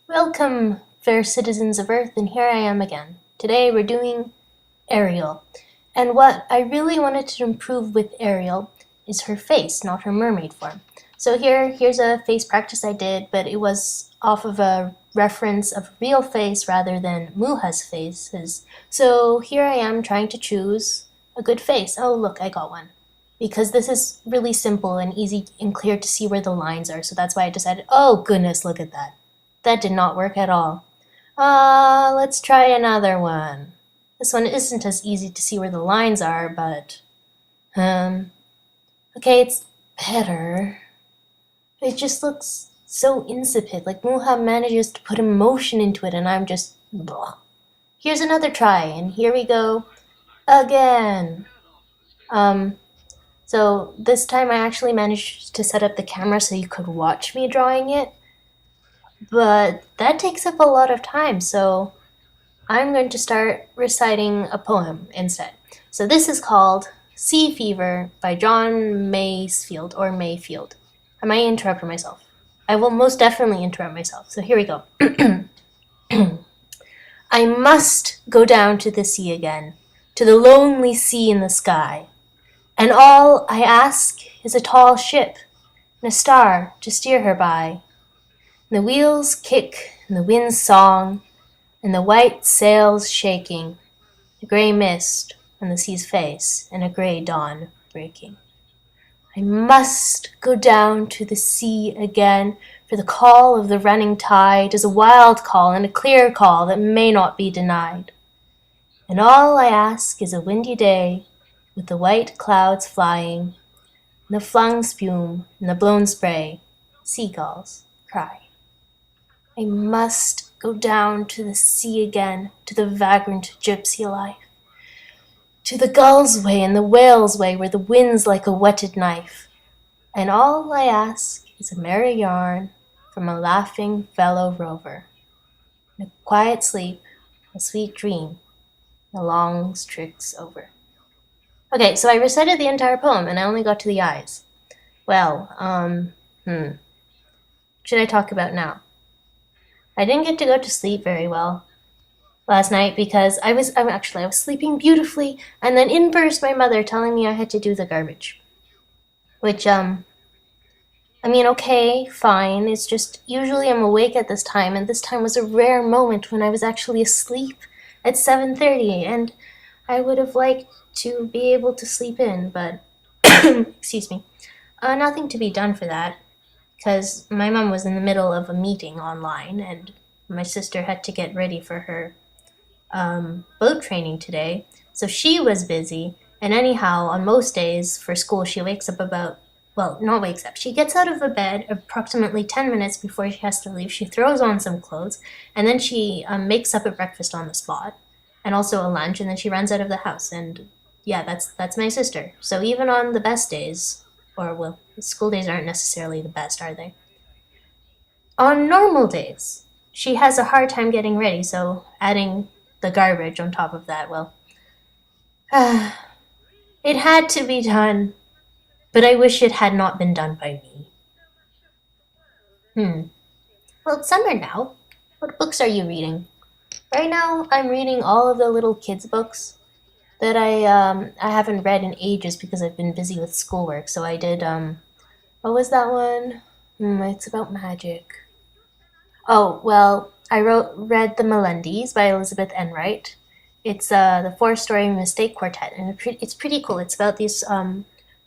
Welcome, fair citizens of Earth, and here I am again. Today we're doing Ariel. And what I really wanted to improve with Ariel is her face, not her mermaid form. So here's a face practice I did, but it was off of a reference of real face rather than Mucha's faces. So here I am trying to choose a good face. Oh, look, I got one. Because this is really simple and easy and clear to see where the lines are. So that's why I decided, oh goodness, look at that. That did not work at all. Let's try another one. This one isn't as easy to see where the lines are, but, okay, it's better. It just looks so insipid, like Mucha manages to put emotion into it and I'm just, blah. Here's another try, and here we go again. So this time I actually managed to set up the camera so you could watch me drawing it. But that takes up a lot of time, so I'm going to start reciting a poem instead. So this is called Sea Fever by John Masefield or Mayfield. I might interrupt myself. I will most definitely interrupt myself. So here we go. I must go down to the sea again, to the lonely sea in the sky. And all I ask is a tall ship and a star to steer her by. And the wheels kick, and the wind's song, and the white sails shaking, the grey mist on the sea's face, and a grey dawn breaking. I must go down to the sea again, for the call of the running tide is a wild call and a clear call that may not be denied. And all I ask is a windy day, with the white clouds flying, and the flung spume and the blown spray, seagulls cry. I must go down to the sea again, to the vagrant gypsy life, to the gull's way and the whale's way, where the wind's like a whetted knife. And all I ask is a merry yarn from a laughing fellow rover, and a quiet sleep, a sweet dream, the long strix over. Okay, so I recited the entire poem, and I only got to the eyes. Well, should I talk about now? I didn't get to go to sleep very well last night because I was sleeping beautifully, and then in burst my mother telling me I had to do the garbage. Which, okay, fine. It's just usually I'm awake at this time, and this time was a rare moment when I was actually asleep at 7:30, and I would have liked to be able to sleep in, but excuse me, nothing to be done for that. Because my mom was in the middle of a meeting online, and my sister had to get ready for her boat training today. So she was busy, and anyhow, on most days for school, she wakes up she gets out of the bed approximately 10 minutes before she has to leave. She throws on some clothes, and then she makes up a breakfast on the spot, and also a lunch, and then she runs out of the house. And yeah, that's my sister. So even on the best days, school days aren't necessarily the best, are they? On normal days, she has a hard time getting ready, so adding the garbage on top of that, it had to be done, but I wish it had not been done by me. Well, it's summer now. What books are you reading? Right now, I'm reading all of the little kids' books that I haven't read in ages because I've been busy with schoolwork. So I did, what was that one? It's about magic. Oh, well, I read The Melendez by Elizabeth Enright. It's the four-story Mistake Quartet, and it's pretty cool. It's about these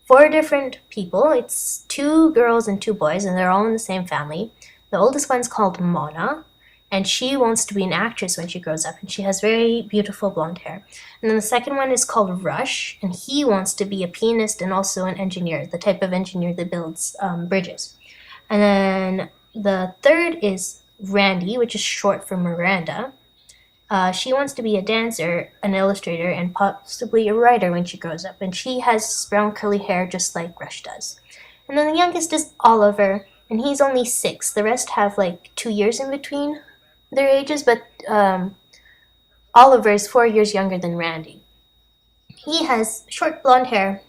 four different people. It's two girls and two boys, and they're all in the same family. The oldest one's called Mona, and she wants to be an actress when she grows up, and she has very beautiful blonde hair. And then the second one is called Rush, and he wants to be a pianist and also an engineer, the type of engineer that builds bridges. And then the third is Randy, which is short for Miranda. She wants to be a dancer, an illustrator, and possibly a writer when she grows up, and she has brown curly hair just like Rush does. And then the youngest is Oliver, and he's only 6. The rest have like 2 years in between their ages, but Oliver is 4 years younger than Randy. He has short blonde hair,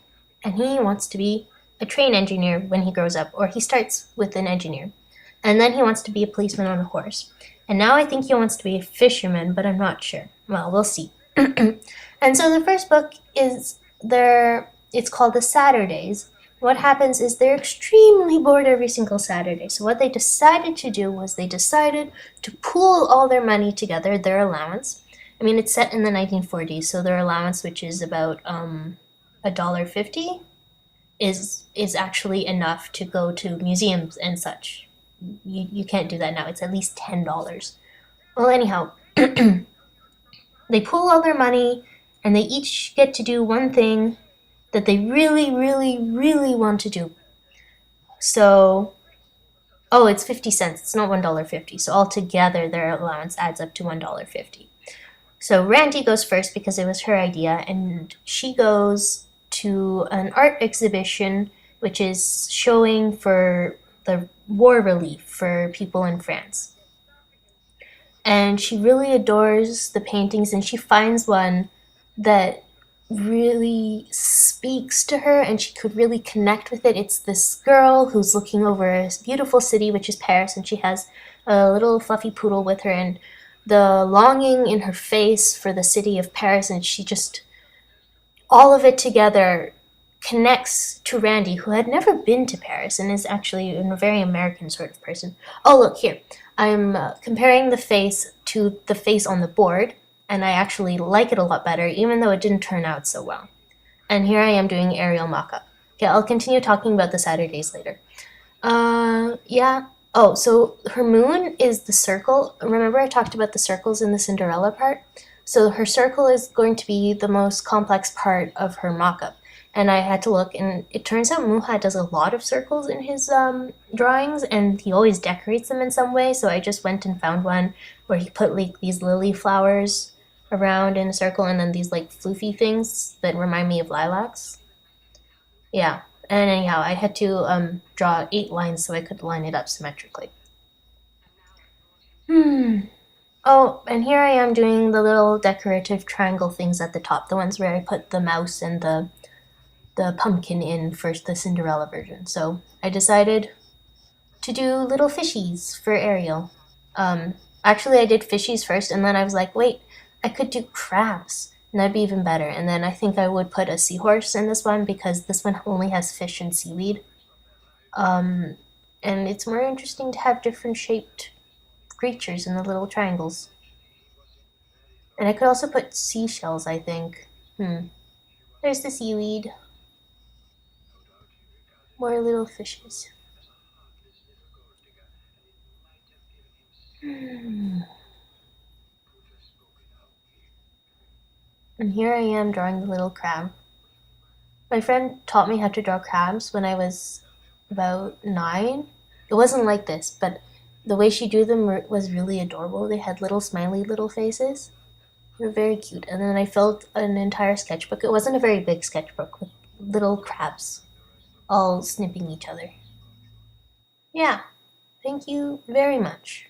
and he wants to be a train engineer when he grows up, or he starts with an engineer. And then he wants to be a policeman on a horse. And now I think he wants to be a fisherman, but I'm not sure. Well, we'll see. And so the first book is it's called The Saturdays. What happens is they're extremely bored every single Saturday. So what they decided to do was they decided to pool all their money together, their allowance. I mean, it's set in the 1940s, so their allowance, which is about $1.50, is actually enough to go to museums and such. You can't do that now. It's at least $10. Well, anyhow, they pool all their money and they each get to do one thing that they really, really, really want to do. So, oh, it's 50 cents. It's not $1.50. So altogether, their allowance adds up to $1.50. So Randy goes first because it was her idea, and she goes to an art exhibition which is showing for the war relief for people in France. And she really adores the paintings, and she finds one that really speaks to her and she could really connect with it. It's this girl who's looking over a beautiful city, which is Paris, and she has a little fluffy poodle with her, and the longing in her face for the city of Paris, and she just, all of it together connects to Randy, who had never been to Paris and is actually a very American sort of person. Oh, look here. I'm comparing the face to the face on the board, and I actually like it a lot better, even though it didn't turn out so well. And here I am doing Ariel mock-up. Okay, I'll continue talking about the Saturdays later. Yeah. Oh, so her moon is the circle. Remember I talked about the circles in the Cinderella part? So her circle is going to be the most complex part of her mock-up. And I had to look, and it turns out Mucha does a lot of circles in his drawings, and he always decorates them in some way. So I just went and found one where he put like these lily flowers around in a circle, and then these like floofy things that remind me of lilacs. Yeah, and anyhow, I had to draw 8 lines so I could line it up symmetrically. Oh, and here I am doing the little decorative triangle things at the top, the ones where I put the mouse and the pumpkin in for the Cinderella version. So I decided to do little fishies for Ariel. Actually, I did fishies first, and then I was like, wait, I could do crabs, and that'd be even better. And then I think I would put a seahorse in this one because this one only has fish and seaweed. And it's more interesting to have different shaped creatures in the little triangles. And I could also put seashells, I think. There's the seaweed. More little fishes. And here I am drawing the little crab. My friend taught me how to draw crabs when I was about 9. It wasn't like this, but the way she drew them was really adorable. They had little smiley little faces. They were very cute. And then I filled an entire sketchbook. It wasn't a very big sketchbook with little crabs all snipping each other. Yeah, thank you very much.